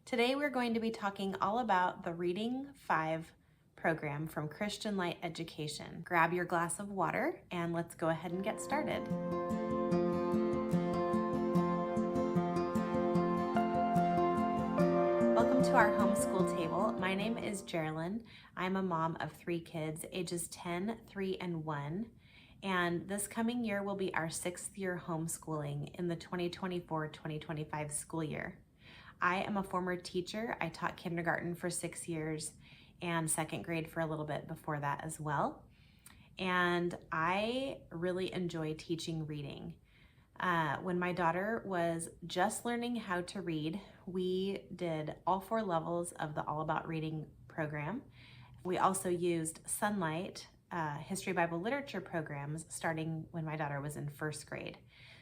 Today we're going to be talking all about the Reading 5 program from Christian Light Education. Grab your glass of water and let's go ahead and get started. Welcome to our homeschool table. My name is Jerilyn. I'm a mom of 3 kids, ages 10, 3, and 1. And this coming year will be our 6th year homeschooling in the 2024-2025 school year. I am a former teacher. I taught kindergarten for 6 years and 2nd grade for a little bit before that as well. And I really enjoy teaching reading. When my daughter was just learning how to read, we did all 4 levels of the All About Reading program. We also used Sunlight, History, Bible, Literature programs starting when my daughter was in 1st grade.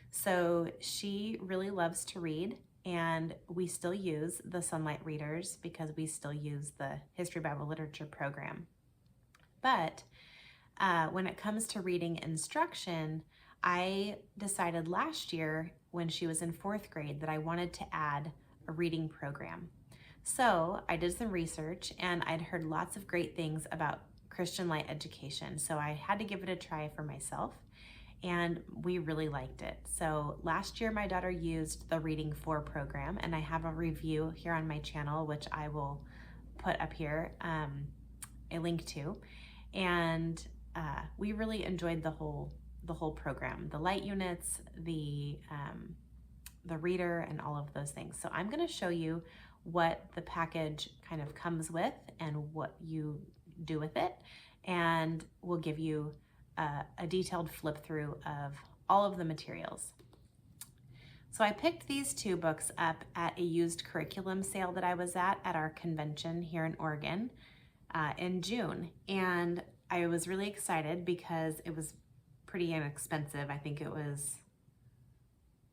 So she really loves to read, and we still use the Sunlight readers because we still use the History, Bible, Literature program. But when it comes to reading instruction, I decided last year when she was in 4th grade that I wanted to add a reading program. So I did some research and I'd heard lots of great things about Christian Light Education. So I had to give it a try for myself, and we really liked it. So last year my daughter used the Reading 4 program, and I have a review here on my channel, which I will put up here, a link to. And we really enjoyed the whole program, the light units, the reader, and all of those things. So I'm going to show you what the package kind of comes with and what you do with it, and we'll give you a detailed flip through of all of the materials. So I picked these 2 books up at a used curriculum sale that I was at our convention here in Oregon in June, and I was really excited because it was pretty inexpensive. I think it was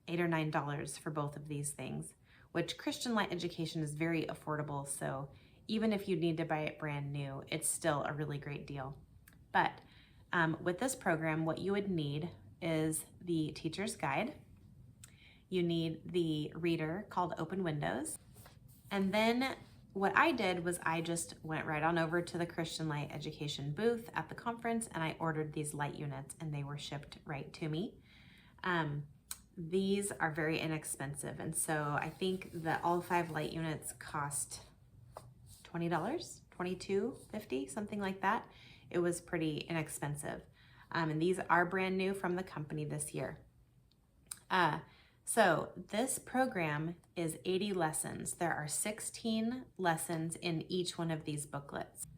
$8 or $9 for both of these things, which Christian Light Education is very affordable, so even if you need to buy it brand new, it's still a really great deal. But with this program, what you would need is the teacher's guide. You need the reader called Open Windows. And then what I did was I just went right on over to the Christian Light Education booth at the conference, and I ordered these light units, and they were shipped right to me. These are very inexpensive, and so I think that all 5 light units cost $20, $22.50, something like that. It was pretty inexpensive. And these are brand new from the company this year. So this program is 80 lessons. There are 16 lessons in each one of these booklets.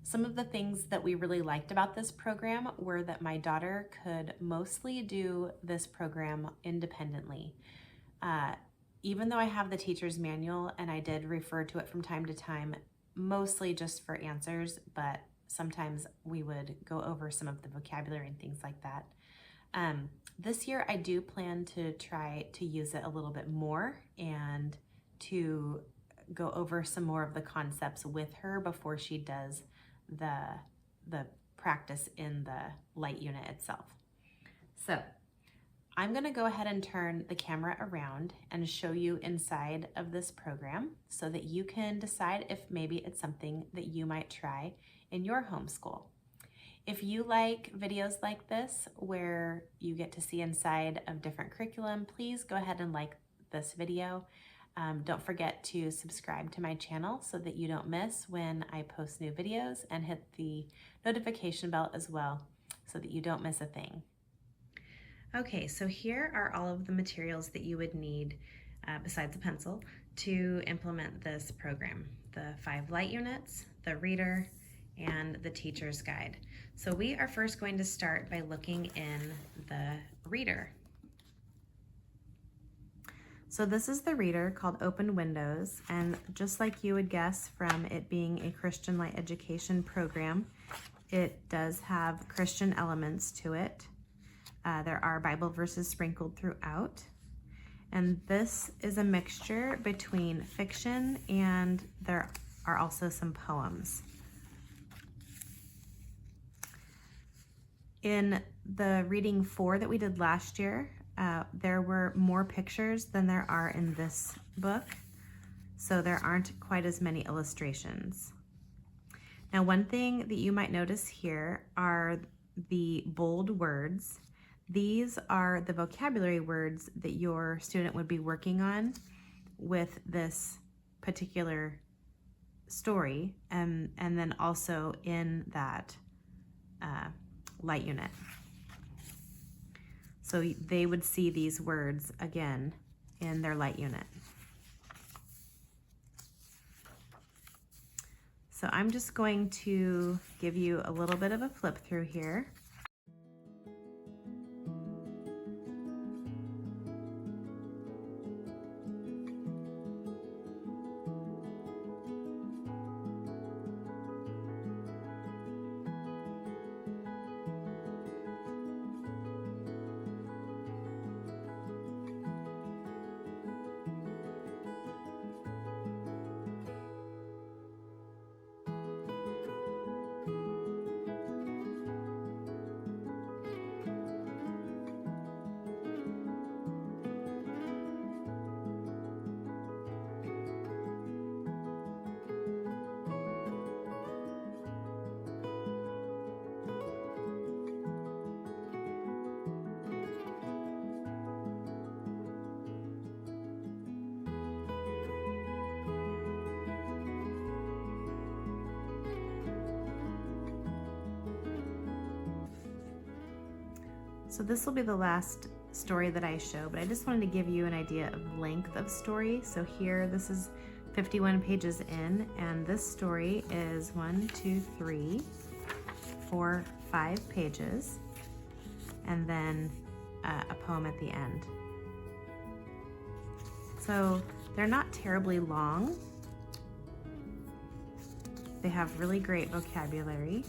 Some of the things that we really liked about this program were that my daughter could mostly do this program independently. Even though I have the teacher's manual and I did refer to it from time to time, mostly just for answers, but sometimes we would go over some of the vocabulary and things like that. This year I do plan to try to use it a little bit more and to go over some more of the concepts with her before she does the practice in the light unit itself. So I'm going to go ahead and turn the camera around and show you inside of this program so that you can decide if maybe it's something that you might try in your homeschool. If you like videos like this where you get to see inside of different curriculum, please go ahead and like this video. Don't forget to subscribe to my channel so that you don't miss when I post new videos, and hit the notification bell as well so that you don't miss a thing. Okay, so here are all of the materials that you would need, besides a pencil, to implement this program. The 5 light units, the reader, and the teacher's guide. So we are first going to start by looking in the reader. So this is the reader called Open Windows, and just like you would guess from it being a Christian Light Education program, it does have Christian elements to it. There are Bible verses sprinkled throughout, and this is a mixture between fiction and there are also some poems. In the reading 4 that we did last year, there were more pictures than there are in this book. so there aren't quite as many illustrations. Now, one thing that you might notice here are the bold words. These are the vocabulary words that your student would be working on with this particular story, and then also in that light unit. So they would see these words again in their light unit. So I'm just going to give you a little bit of a flip through here. So this will be the last story that I show, but I just wanted to give you an idea of length of story. So here, this is 51 pages in, and this story is 5 pages, and then a poem at the end. So they're not terribly long. They have really great vocabulary.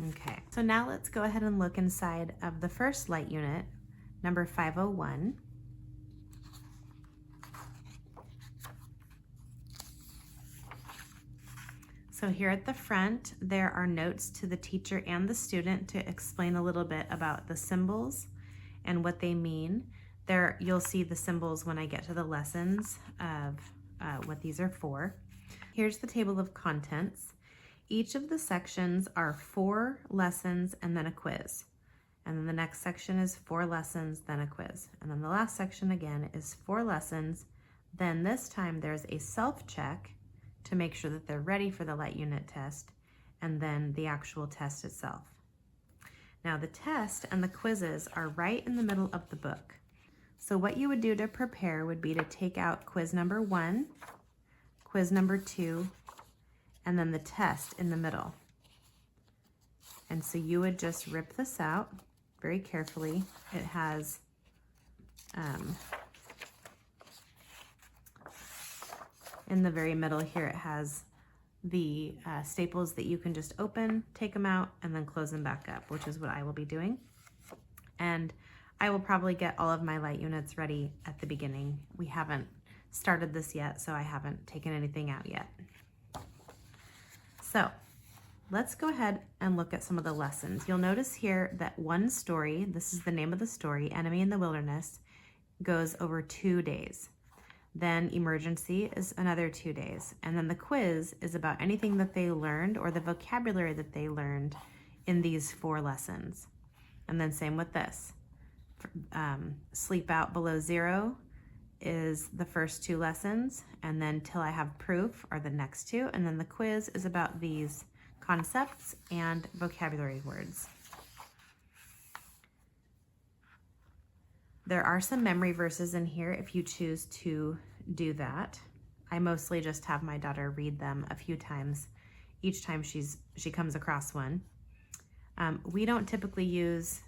Okay, so now let's go ahead and look inside of the first light unit, number 501. So here at the front, there are notes to the teacher and the student to explain a little bit about the symbols and what they mean. There, you'll see the symbols when I get to the lessons of what these are for. Here's the table of contents. Each of the sections are 4 lessons and then a quiz. And then the next section is 4 lessons, then a quiz. And then the last section again is 4 lessons. Then this time there's a self-check to make sure that they're ready for the light unit test, and then the actual test itself. Now the test and the quizzes are right in the middle of the book. So what you would do to prepare would be to take out quiz number 1, quiz number 2, and then the test in the middle. And so you would just rip this out very carefully. It has in the very middle here, it has the staples that you can just open, take them out, and then close them back up, which is what I will be doing. And I will probably get all of my light units ready at the beginning. We haven't started this yet, so I haven't taken anything out yet. So let's go ahead and look at some of the lessons. You'll notice here that one story, this is the name of the story, Enemy in the Wilderness, goes over 2 days. Then emergency is another 2 days. And then the quiz is about anything that they learned or the vocabulary that they learned in these 4 lessons. And then same with this. Sleep out below 0 is the first 2 lessons, and then Till I Have Proof are the next 2, and then the quiz is about these concepts and vocabulary words. There are some memory verses in here if you choose to do that. I mostly just have my daughter read them a few times each time she comes across one. We don't typically use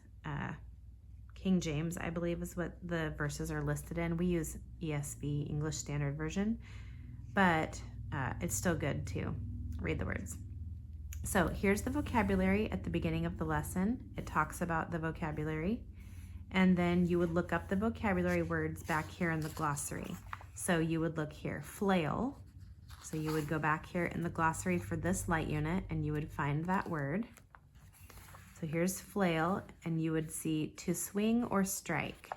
King James, I believe is what the verses are listed in. We use ESV, English Standard Version, but it's still good to read the words. So here's the vocabulary at the beginning of the lesson. It talks about the vocabulary, and then you would look up the vocabulary words back here in the glossary. So you would look here, flail. So you would go back here in the glossary for this light unit and you would find that word. So here's flail, and you would see to swing or strike.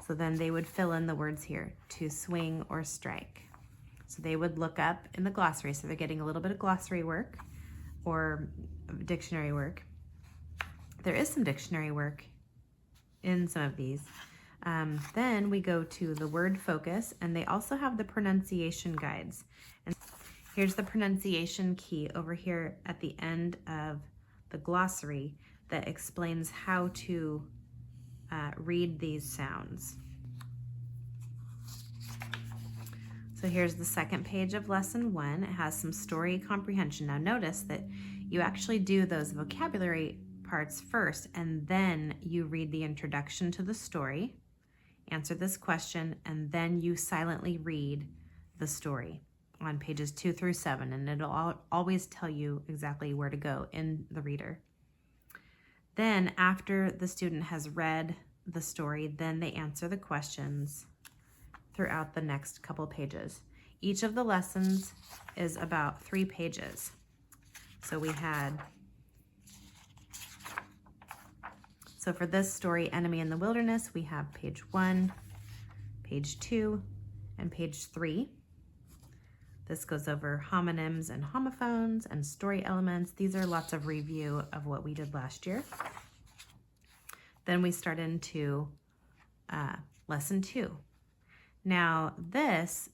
So then they would fill in the words here, to swing or strike. So they would look up in the glossary. So they're getting a little bit of glossary work or dictionary work. There is some dictionary work in some of these. Then we go to the word focus, and they also have the pronunciation guides. And here's the pronunciation key over here at the end of the glossary that explains how to read these sounds. So here's the second page of lesson 1. It has some story comprehension. Now notice that you actually do those vocabulary parts first, and then you read the introduction to the story, answer this question, and then you silently read the story on pages 2 through 7, and it'll always tell you exactly where to go in the reader. Then after the student has read the story, then they answer the questions throughout the next couple pages. Each of the lessons is about 3 pages. So for this story, Enemy in the Wilderness, we have page 1, page 2, and page 3. This goes over homonyms and homophones and story elements. These are lots of review of what we did last year. Then we start into lesson 2. Now this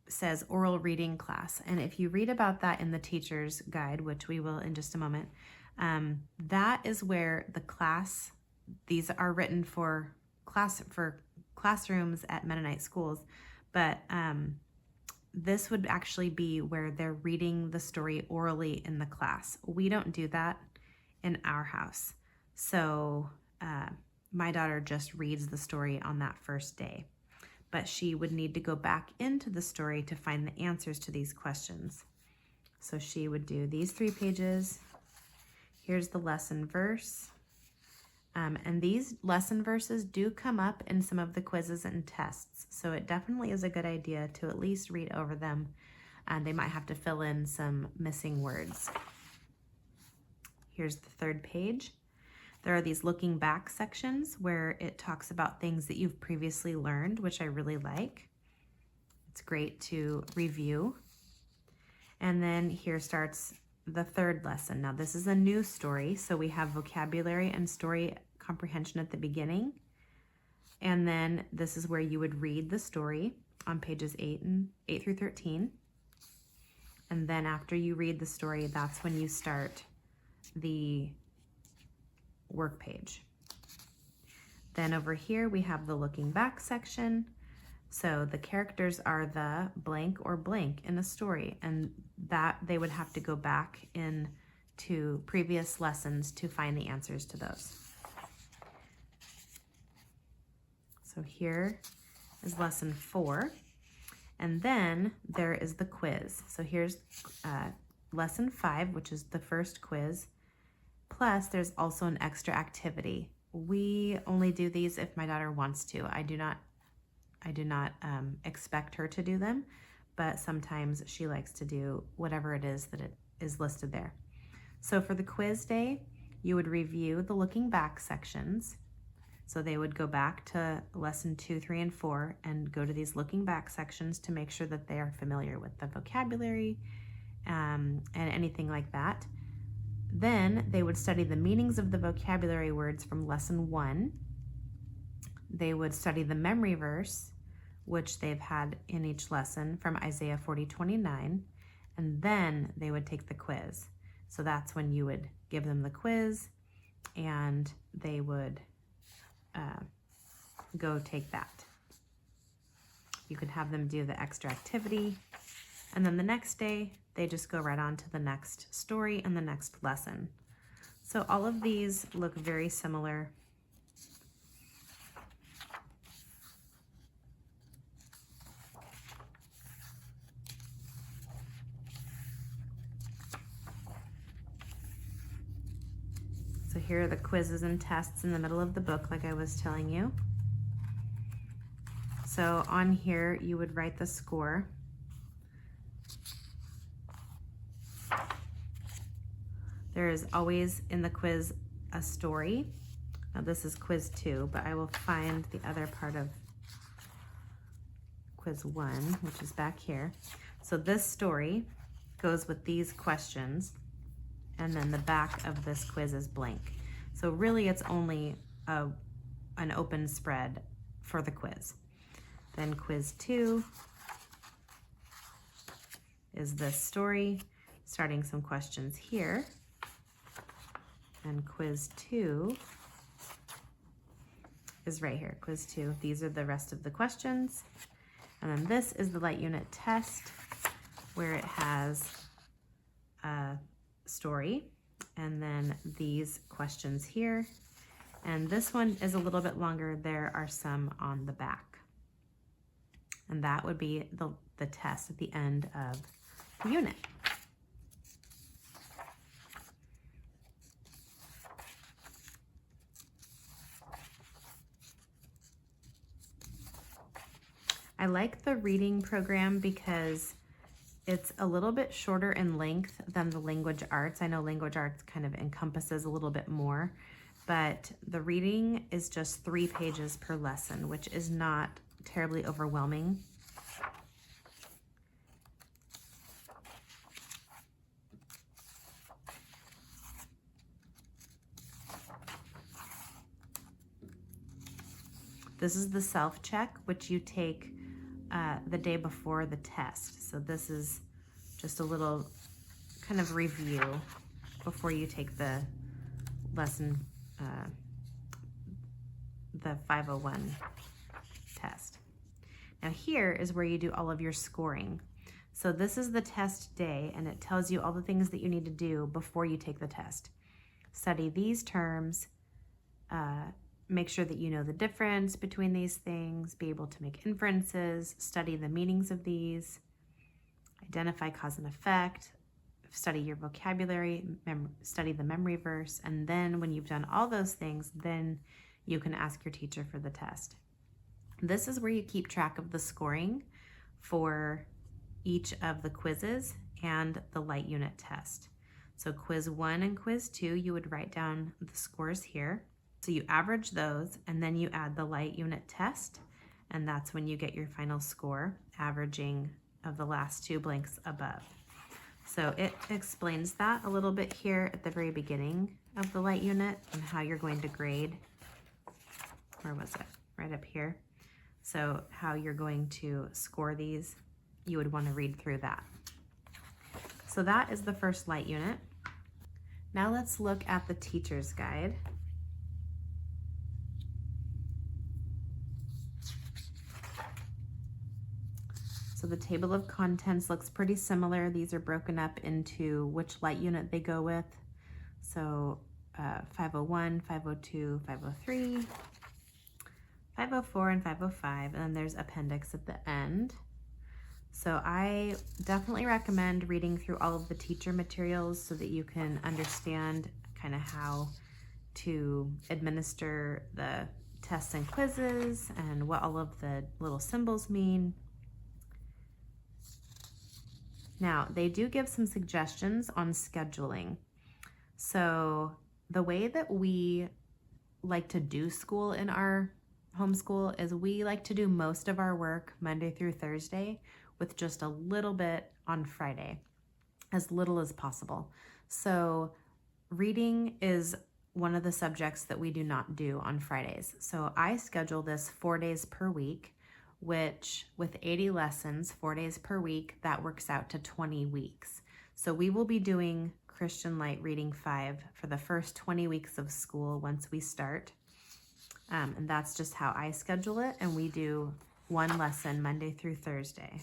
says oral reading class, and if you read about that in the teacher's guide, which we will in just a moment, that is where the class, these are written for classrooms at Mennonite schools, but this would actually be where they're reading the story orally in the class. We don't do that in our house. So my daughter just reads the story on that first day, but she would need to go back into the story to find the answers to these questions. So she would do these 3 pages. Here's the lesson verse. And these lesson verses do come up in some of the quizzes and tests, so it definitely is a good idea to at least read over them, and they might have to fill in some missing words. Here's the 3rd page. There are these looking back sections where it talks about things that you've previously learned, which I really like. It's great to review. And then here starts the 3rd lesson. Now this is a new story, so we have vocabulary and story comprehension at the beginning, and then this is where you would read the story on pages 8 through 13, and then after you read the story, that's when you start the work page. Then over here we have the looking back section. So the characters are the blank or blank in a story, and that they would have to go back in to previous lessons to find the answers to those. So here is lesson 4, and then there is the quiz. So here's lesson 5, which is the first quiz, plus there's also an extra activity. We only do these if my daughter wants to. I do not expect her to do them, but sometimes she likes to do whatever it is that it is listed there. So for the quiz day, you would review the looking back sections. So they would go back to lesson 2, 3, and 4 and go to these looking back sections to make sure that they are familiar with the vocabulary and anything like that. Then they would study the meanings of the vocabulary words from lesson 1. They would study the memory verse, which they've had in each lesson from Isaiah 40:29, and then they would take the quiz. So that's when you would give them the quiz and they would go take that. You could have them do the extra activity, and then the next day they just go right on to the next story and the next lesson. So all of these look very similar. So here are the quizzes and tests in the middle of the book, like I was telling you. So on here, you would write the score. There is always in the quiz a story. Now this is quiz 2, but I will find the other part of quiz 1, which is back here. So this story goes with these questions, and then the back of this quiz is blank. So really it's only an open spread for the quiz. Then quiz 2 is this story, starting some questions here. And quiz 2 is right here, quiz 2. These are the rest of the questions. And then this is the light unit test, where it has a story, and then these questions here. And this one is a little bit longer. There are some on the back. And that would be the test at the end of the unit. I like the reading program because it's a little bit shorter in length than the language arts. I know language arts kind of encompasses a little bit more, but the reading is just 3 pages per lesson, which is not terribly overwhelming. This is the self-check, which you take the day before the test. So this is just a little kind of review before you take the lesson, the 501 test. Now here is where you do all of your scoring. So this is the test day, and it tells you all the things that you need to do before you take the test. Study these terms, make sure that you know the difference between these things, be able to make inferences, study the meanings of these, identify cause and effect, study your vocabulary, study the memory verse, and then when you've done all those things, then you can ask your teacher for the test. This is where you keep track of the scoring for each of the quizzes and the light unit test. So quiz 1 and quiz 2, you would write down the scores here. So you average those, and then you add the light unit test, and that's when you get your final score, averaging of the last 2 blanks above. So it explains that a little bit here at the very beginning of the light unit and how you're going to grade. Where was it? Right up here. So how you're going to score these, you would want to read through that. So that is the first light unit. Now let's look at the teacher's guide. So the table of contents looks pretty similar. These are broken up into which light unit they go with. So 501, 502, 503, 504, and 505, and then there's appendix at the end. So I definitely recommend reading through all of the teacher materials so that you can understand kind of how to administer the tests and quizzes and what all of the little symbols mean. Now, they do give some suggestions on scheduling. So the way that we like to do school in our homeschool is we like to do most of our work Monday through Thursday with just a little bit on Friday, as little as possible. So reading is one of the subjects that we do not do on Fridays. So I schedule this 4 days per week, which with 80 lessons, 4 days per week, that works out to 20 weeks. So we will be doing Christian Light Reading 5 for the first 20 weeks of school once we start. And that's just how I schedule it. And we do 1 lesson Monday through Thursday.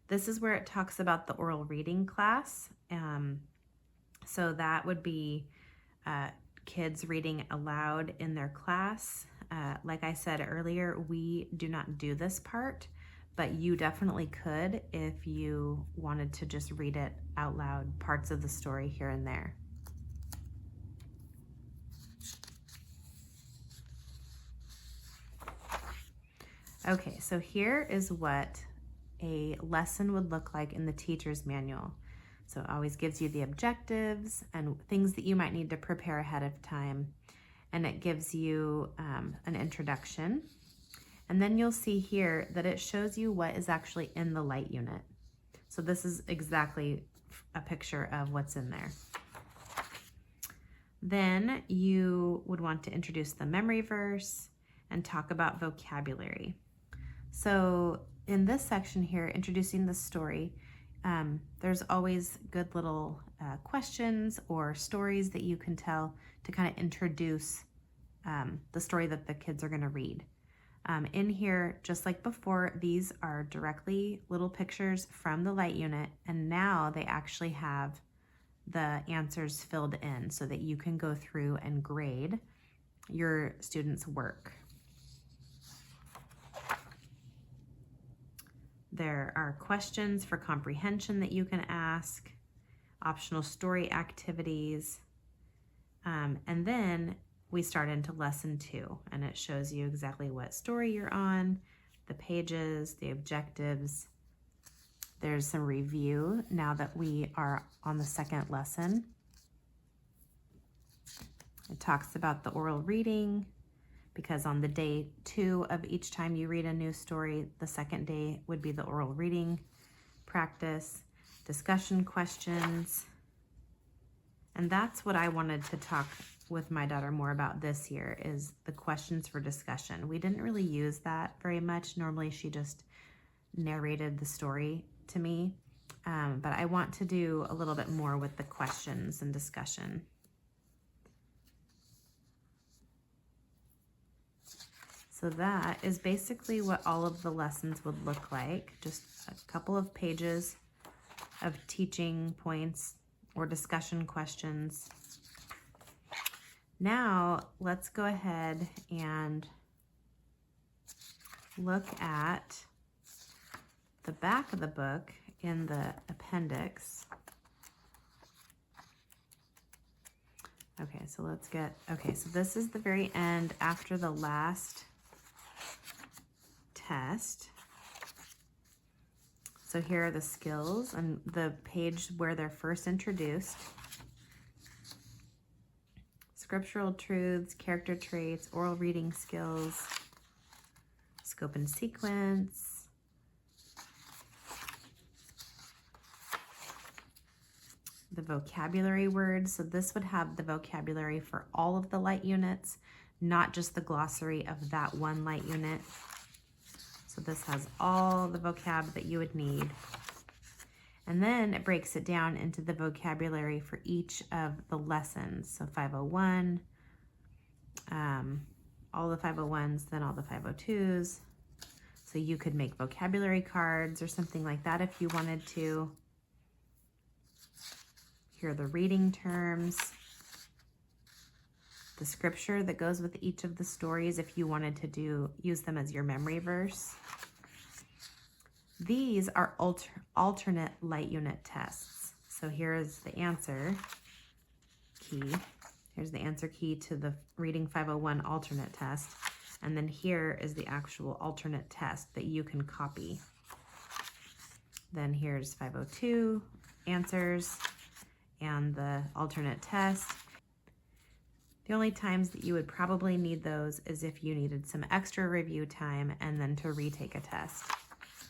This is where it talks about the oral reading class. So that would be kids reading aloud in their class. Like I said earlier, we do not do this part, but you definitely could if you wanted to just read it out loud, parts of the story here and there. Okay, so here is what a lesson would look like in the teacher's manual. So it always gives you the objectives and things that you might need to prepare ahead of time. And it gives you an introduction. And then you'll see here that it shows you what is actually in the light unit. So this is exactly a picture of what's in there. Then you would want to introduce the memory verse and talk about vocabulary. So in this section here, introducing the story, there's always good little questions or stories that you can tell to kind of introduce the story that the kids are going to read. In here, just like before, these are directly little pictures from the light unit, and now they actually have the answers filled in so that you can go through and grade your students' work. There are questions for comprehension that you can ask, optional story activities, and then we start into lesson 2, and it shows you exactly what story you're on, the pages, the objectives. There's some review now that we are on the second lesson. It talks about the oral reading, because on the day 2 of each time you read a new story, the second day would be the oral reading practice, discussion questions. And that's what I wanted to talk with my daughter more about this year, is the questions for discussion. We didn't really use that very much. Normally she just narrated the story to me, but I want to do a little bit more with the questions and discussion. So that is basically what all of the lessons would look like. Just a couple of pages of teaching points or discussion questions. Now let's go ahead and look at the back of the book in the appendix. Okay, so so this is the very end after the last test. So here are the skills and the page where they're first introduced. Scriptural truths, character traits, oral reading skills, scope and sequence, the vocabulary words. So this would have the vocabulary for all of the light units, not just the glossary of that one light unit. So this has all the vocab that you would need. And then it breaks it down into the vocabulary for each of the lessons. So 501, all the 501s, then all the 502s. So you could make vocabulary cards or something like that if you wanted to. Here are the reading terms, the scripture that goes with each of the stories if you wanted to use them as your memory verse. These are alternate light unit tests. So here is the answer key. Here's the answer key to the Reading 501 alternate test. And then here is the actual alternate test that you can copy. Then here's 502 answers and the alternate test. The only times that you would probably need those is if you needed some extra review time and then to retake a test.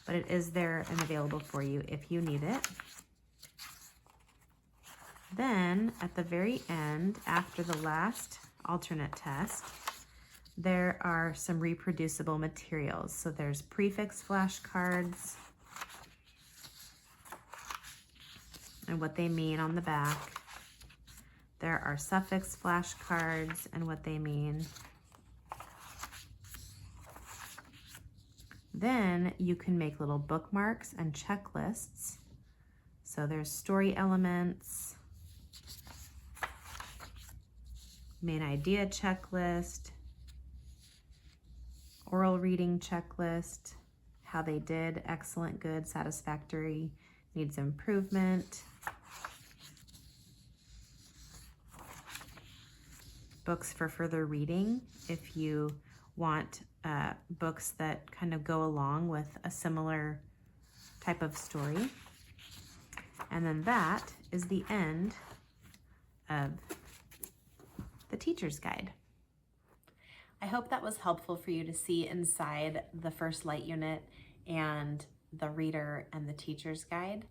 But it is there and available for you if you need it. Then at the very end, after the last alternate test, there are some reproducible materials. So there's prefix flashcards and what they mean on the back. There are suffix flashcards and what they mean. Then you can make little bookmarks and checklists. So there's story elements, main idea checklist, oral reading checklist, how they did, excellent, good, satisfactory, needs improvement, books for further reading if you want books that kind of go along with a similar type of story. And then that is the end of the teacher's guide. I hope that was helpful for you to see inside the first light unit and the reader and the teacher's guide.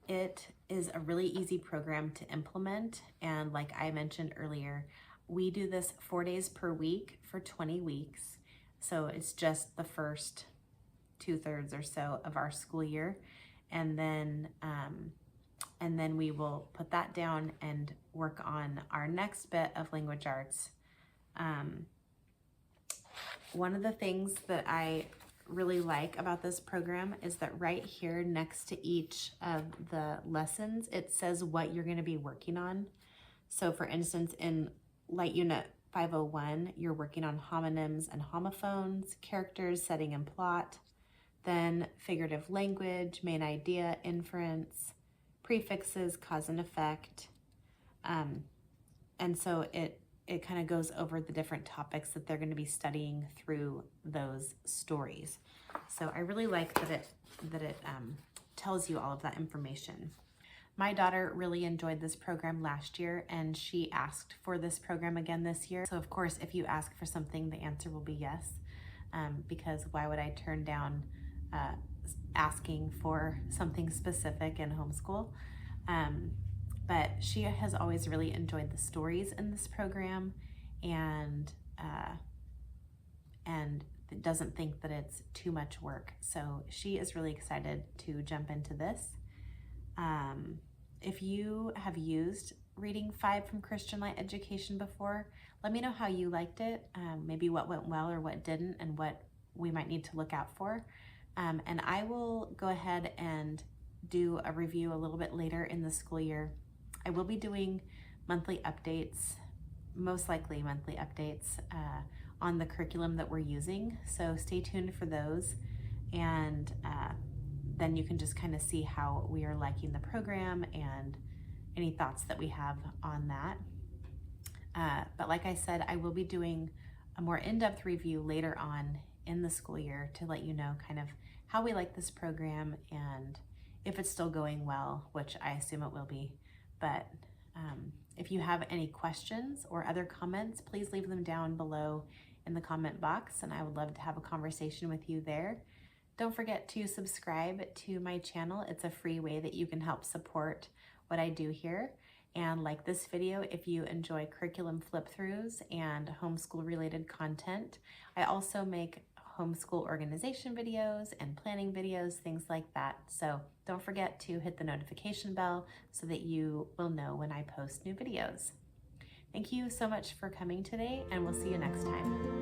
It is a really easy program to implement, and like I mentioned earlier, we do this 4 days per week for 20 weeks. So it's just the first 2/3 or so of our school year, and then we will put that down and work on our next bit of language arts. One of the things that I really like about this program is that right here next to each of the lessons, it says what you're going to be working on. So for instance, in Light Unit 501, you're working on homonyms and homophones, characters, setting and plot, then figurative language, main idea, inference, prefixes, cause and effect. And so it kind of goes over the different topics that they're going to be studying through those stories. So I really like that it tells you all of that information. My daughter really enjoyed this program last year, and she asked for this program again this year. So of course, if you ask for something, the answer will be yes, because why would I turn down asking for something specific in homeschool? But she has always really enjoyed the stories in this program, and doesn't think that it's too much work. So she is really excited to jump into this. If you have used Reading 5 from Christian Light Education before, let me know how you liked it, maybe what went well or what didn't, and what we might need to look out for. And I will go ahead and do a review a little bit later in the school year. I will be doing monthly updates, most likely monthly updates on the curriculum that we're using. So stay tuned for those, and then you can just kind of see how we are liking the program and any thoughts that we have on that. But like I said, I will be doing a more in-depth review later on in the school year to let you know kind of how we like this program and if it's still going well, which I assume it will be. But if you have any questions or other comments, please leave them down below in the comment box, and I would love to have a conversation with you there. Don't forget to subscribe to my channel. It's a free way that you can help support what I do here. And like this video if you enjoy curriculum flip-throughs and homeschool related content. I also make homeschool organization videos and planning videos, things like that. So don't forget to hit the notification bell so that you will know when I post new videos. Thank you so much for coming today, and we'll see you next time.